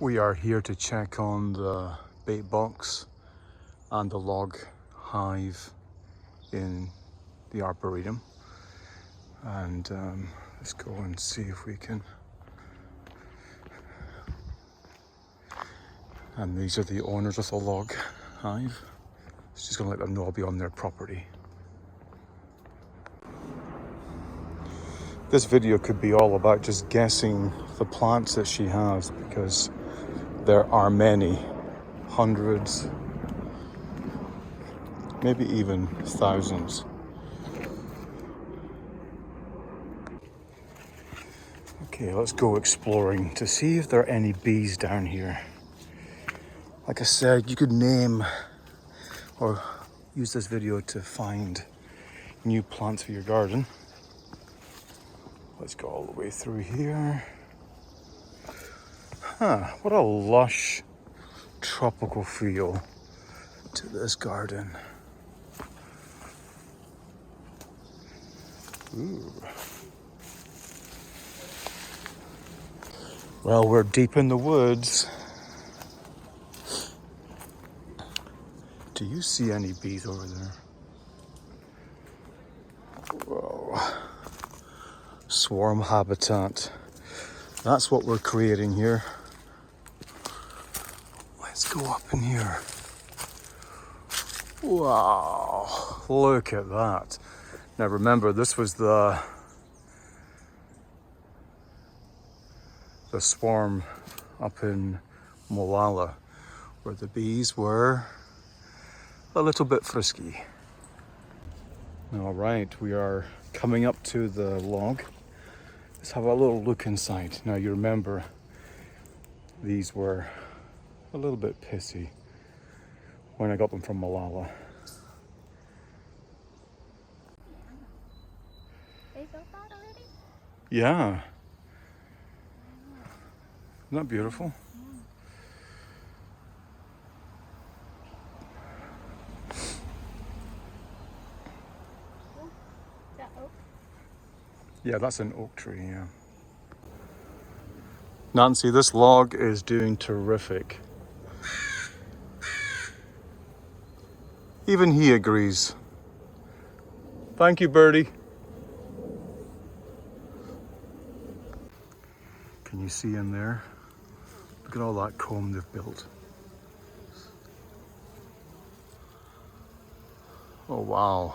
We are here to check on the bait box and the log hive in the Arboretum. And let's go and see if we can. And these are the owners of the log hive. It's just gonna let them know I'll be on their property. This video could be all about just guessing the plants that she has, because there are many, hundreds, maybe even thousands. Okay, let's go exploring to see if there are any bees down here. Like I said, you could name or use this video to find new plants for your garden. Let's go all the way through here. What a lush tropical feel to this garden. Ooh. Well, we're deep in the woods. Do you see any bees over there? Whoa. Swarm habitat. That's what we're creating here. Let's go up in here. Wow, look at that. Now remember, this was the swarm up in Molallo, where the bees were a little bit frisky. All right, we are coming up to the log. Let's have a little look inside. Now you remember, these were a little bit pissy when I got them from Molallo. They built that already? Yeah. Isn't that beautiful? Oh, is that oak? Yeah, that's an oak tree, yeah. Nancy, this log is doing terrific. Even he agrees. Thank you, birdie. Can you see in there? Look at all that comb they've built. Oh, wow.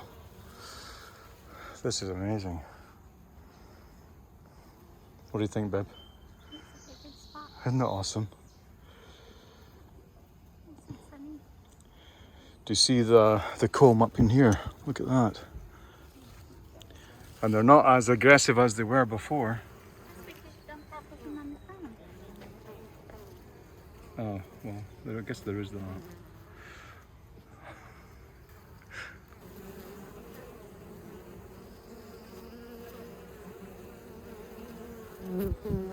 This is amazing. What do you think, babe? It's a good spot. Isn't that awesome? It's so sunny. Do you see the comb up in here? Look at that. And they're not as aggressive as they were before. It's because you dumped off of them on the ground. Oh, well, I guess there is that. Mm-hmm.